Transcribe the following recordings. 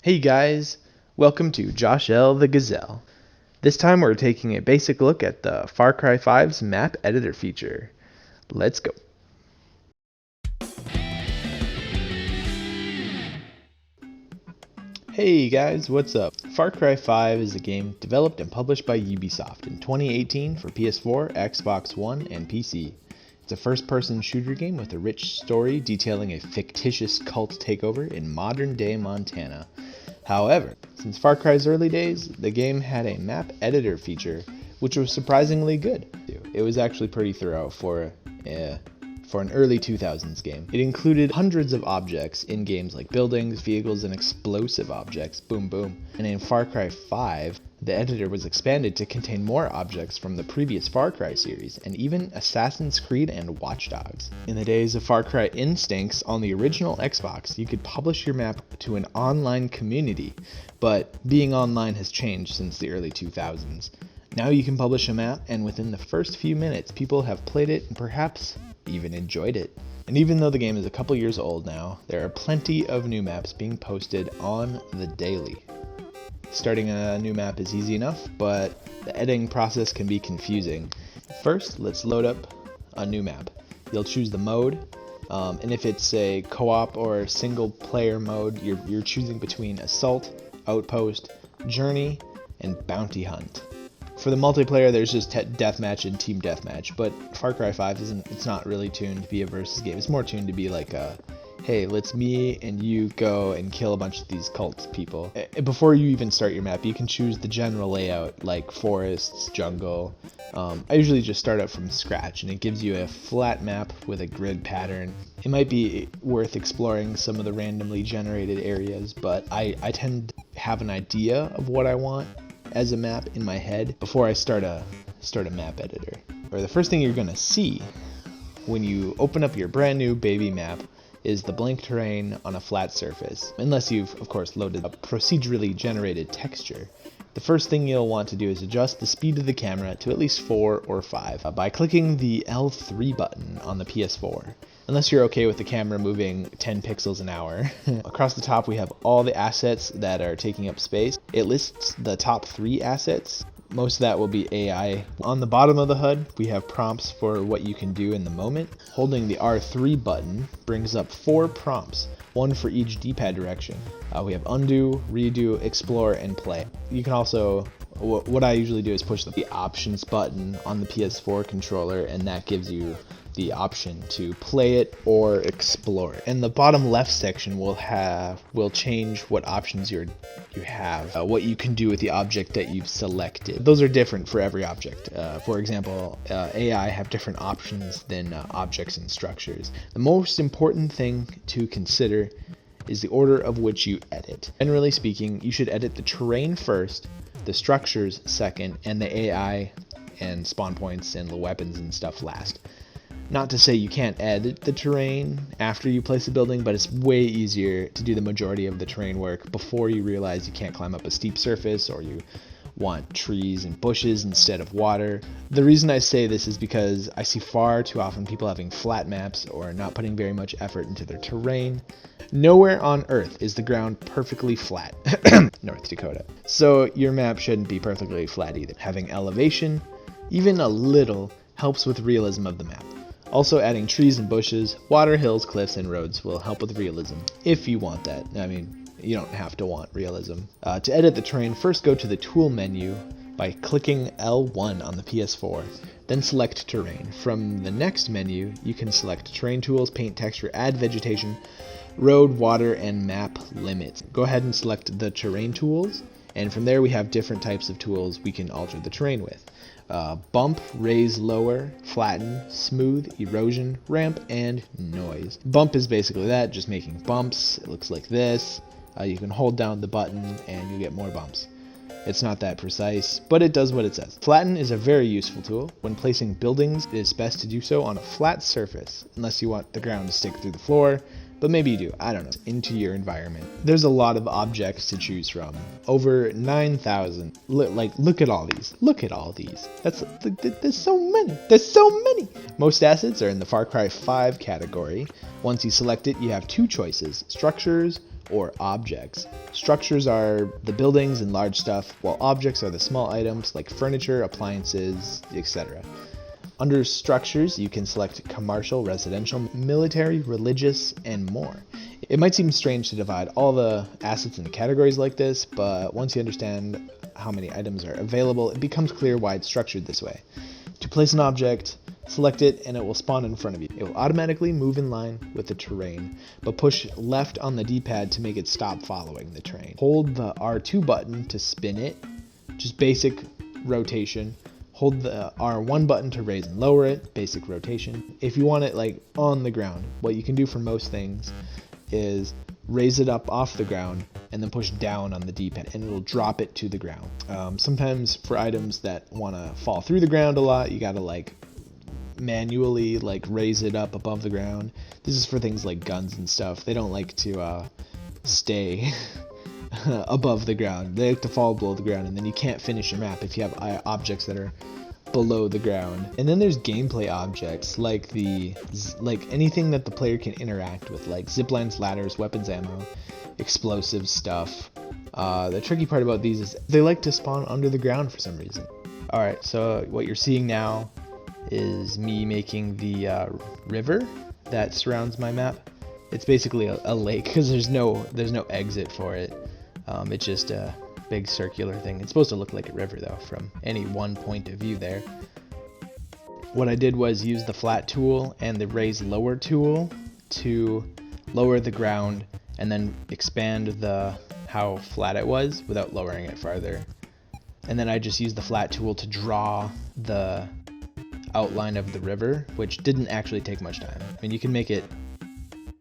Hey guys, welcome to Josh L. the Gazelle. This time we're taking a basic look at the Far Cry 5's map editor feature. Let's go. Hey guys, what's up? Far Cry 5 is a game developed and published by Ubisoft in 2018 for PS4, Xbox One, and PC. It's a first-person shooter game with a rich story detailing a fictitious cult takeover in modern-day Montana. However, since Far Cry's early days, the game had a map editor feature, which was surprisingly good. It was actually pretty thorough for an early 2000s game. It included hundreds of objects in games like buildings, vehicles, and explosive objects, boom boom. And in Far Cry 5, the editor was expanded to contain more objects from the previous Far Cry series, and even Assassin's Creed and Watch Dogs. In the days of Far Cry Instincts on the original Xbox, you could publish your map to an online community, but being online has changed since the early 2000s. Now you can publish a map, and within the first few minutes, people have played it and perhaps even enjoyed it. And even though the game is a couple years old now, there are plenty of new maps being posted on the daily. Starting a new map is easy enough, but the editing process can be confusing. First, let's load up a new map. You'll choose the mode, and if it's a co-op or single player mode, you're choosing between Assault, Outpost, Journey, and Bounty Hunt. For the multiplayer, there's just deathmatch and team deathmatch, but Far Cry 5 it's not really tuned to be a versus game. It's more tuned to be like a, hey, let's me and you go and kill a bunch of these cult people. Before you even start your map, you can choose the general layout, like forests, jungle. I usually just start out from scratch, and it gives you a flat map with a grid pattern. It might be worth exploring some of the randomly generated areas, but I tend to have an idea of what I want as a map in my head before I start a map editor. Or the first thing you're gonna see when you open up your brand new baby map is the blank terrain on a flat surface, unless you've of course loaded a procedurally generated texture. The first thing you'll want to do is adjust the speed of the camera to at least 4 or 5 by clicking the L3 button on the PS4. Unless you're okay with the camera moving 10 pixels an hour. Across the top we have all the assets that are taking up space. It lists the top 3 assets. Most of that will be AI. On the bottom of the HUD, we have prompts for what you can do in the moment. Holding the R3 button brings up 4 prompts, one for each D-pad direction. We have undo, redo, explore, and play. You can also, what I usually do is push the options button on the PS4 controller, and that gives you the option to play it or explore it. And the bottom left section will change what options you have, what you can do with the object that you've selected. Those are different for every object. For example, AI have different options than objects and structures. The most important thing to consider is the order of which you edit. Generally speaking, you should edit the terrain first, the structures second, and the AI and spawn points and the weapons and stuff last. Not to say you can't edit the terrain after you place a building, but it's way easier to do the majority of the terrain work before you realize you can't climb up a steep surface or you want trees and bushes instead of water. The reason I say this is because I see far too often people having flat maps or not putting very much effort into their terrain. Nowhere on Earth is the ground perfectly flat. North Dakota. So your map shouldn't be perfectly flat either. Having elevation, even a little, helps with realism of the map. Also, adding trees and bushes, water, hills, cliffs, and roads will help with realism, if you want that. I mean, you don't have to want realism. To edit the terrain, first go to the tool menu by clicking L1 on the PS4, then select terrain. From the next menu, you can select terrain tools, paint texture, add vegetation, road, water, and map limits. Go ahead and select the terrain tools, and from there we have different types of tools we can alter the terrain with. Bump, raise, lower, flatten, smooth, erosion, ramp, and noise. Bump is basically that, just making bumps. It looks like this. You can hold down the button and you get more bumps. It's not that precise, but it does what it says. Flatten is a very useful tool. When placing buildings, it is best to do so on a flat surface, unless you want the ground to stick through the floor, but maybe you do, I don't know, into your environment. There's a lot of objects to choose from. Over 9,000. Look at all these. Look at all these. There's so many. There's so many. Most assets are in the Far Cry 5 category. Once you select it, you have 2 choices, structures or objects. Structures are the buildings and large stuff, while objects are the small items like furniture, appliances, etc. Under structures, you can select commercial, residential, military, religious, and more. It might seem strange to divide all the assets into categories like this, but once you understand how many items are available, it becomes clear why it's structured this way. To place an object, select it and it will spawn in front of you. It will automatically move in line with the terrain, but push left on the D-pad to make it stop following the terrain. Hold the R2 button to spin it, just basic rotation. Hold the R1 button to raise and lower it, basic rotation. If you want it like on the ground, what you can do for most things is raise it up off the ground and then push down on the D-pad and it'll drop it to the ground. Sometimes for items that want to fall through the ground a lot, you gotta like manually like raise it up above the ground. This is for things like guns and stuff. They don't like to stay above the ground. They like to fall below the ground, and then you can't finish your map if you have objects that are below the ground. And then there's gameplay objects like anything that the player can interact with, like zip lines, ladders, weapons, ammo, explosive stuff. The tricky part about these is they like to spawn under the ground for some reason. Alright, so what you're seeing now is me making the river that surrounds my map. It's basically a lake because there's no exit for it. It's just a big circular thing. It's supposed to look like a river though from any one point of view there. What I did was use the flat tool and the raise lower tool to lower the ground and then expand how flat it was without lowering it farther. And then I just used the flat tool to draw the outline of the river, which didn't actually take much time. I mean, you can make it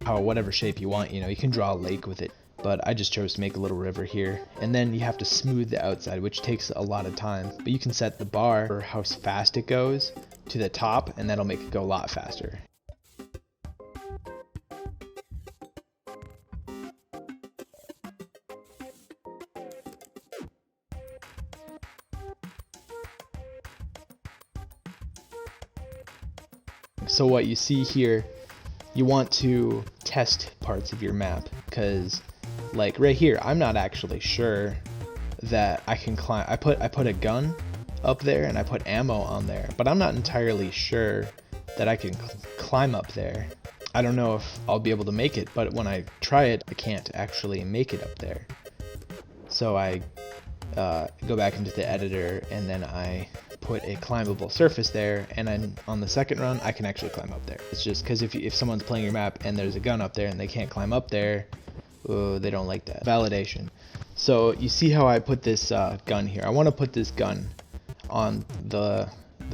whatever shape you want, you can draw a lake with it, but I just chose to make a little river here. And then you have to smooth the outside, which takes a lot of time, but you can set the bar for how fast it goes to the top, and that'll make it go a lot faster. So what you see here, you want to test parts of your map, because like right here, I'm not actually sure that I can climb. I put a gun up there and I put ammo on there, but I'm not entirely sure that I can climb up there. I don't know if I'll be able to make it, but when I try it, I can't actually make it up there. So I go back into the editor and then I put a climbable surface there, and then on the second run I can actually climb up there. It's just because if someone's playing your map and there's a gun up there and they can't climb up there, they don't like that. Validation. So you see how I put this gun here. I want to put this gun on the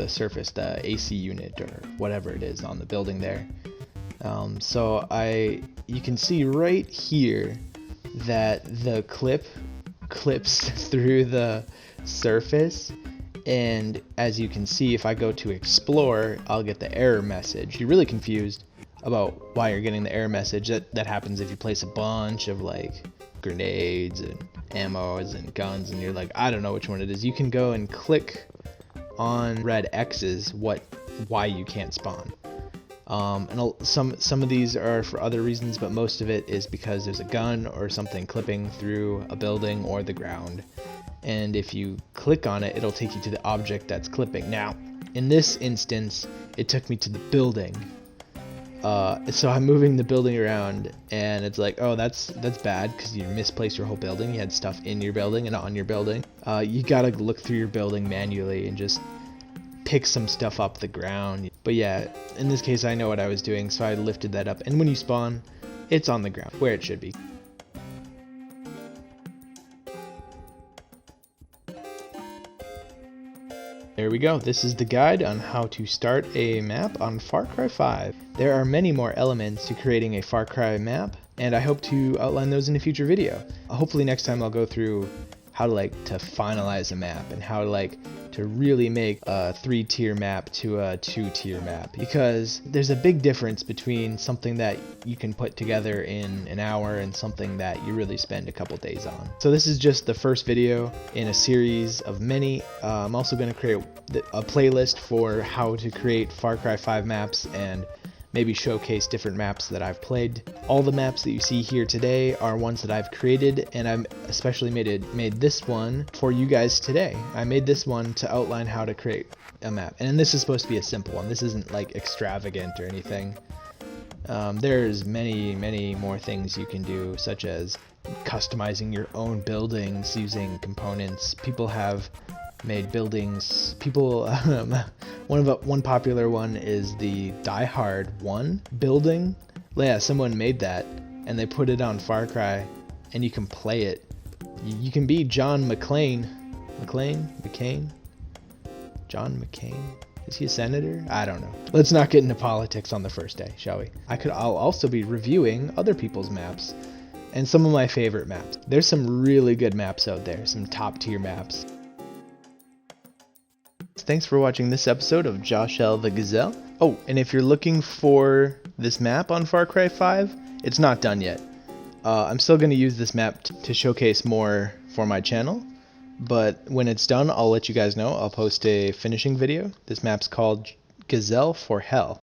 surface, the AC unit or whatever it is on the building there. So you can see right here that the clip clips through the surface, and as you can see, if I go to explore, I'll get the error message. You're really confused about why you're getting the error message. That happens if you place a bunch of like grenades and ammos and guns and you're like, I don't know which one it is. You can go and click on red X's why you can't spawn. And some of these are for other reasons, but most of it is because there's a gun or something clipping through a building or the ground. And if you click on it, it'll take you to the object that's clipping. Now, in this instance, it took me to the building. So I'm moving the building around, and it's like, oh, that's bad because you misplaced your whole building. You had stuff in your building and not on your building. You gotta look through your building manually and just pick some stuff up the ground. But yeah, in this case, I know what I was doing, so I lifted that up. And when you spawn, it's on the ground where it should be. There we go. This is the guide on how to start a map on Far Cry 5. There are many more elements to creating a Far Cry map, and I hope to outline those in a future video. Hopefully next time I'll go through how to finalize a map and how to really make a 3-tier map to a 2-tier map, because there's a big difference between something that you can put together in an hour and something that you really spend a couple days on. So this is just the first video in a series of many. I'm also going to create a playlist for how to create Far Cry 5 maps and maybe showcase different maps that I've played. All the maps that you see here today are ones that I've created, and I've especially made this one for you guys today. I made this one to outline how to create a map, and this is supposed to be a simple one. This isn't like extravagant or anything. There's many more things you can do, such as customizing your own buildings using components. People have made buildings. One popular one is the Die Hard 1 building. Yeah, someone made that and they put it on Far Cry, and you can play it. You can be John McClane. John McCain? Is he a senator? I don't know. Let's not get into politics on the first day, shall we? I'll also be reviewing other people's maps and some of my favorite maps. There's some really good maps out there, some top tier maps. Thanks for watching this episode of Joshell the Gazelle. Oh, and if you're looking for this map on Far Cry 5, it's not done yet. I'm still going to use this map to showcase more for my channel, but when it's done, I'll let you guys know. I'll post a finishing video. This map's called Gazelle for Hell.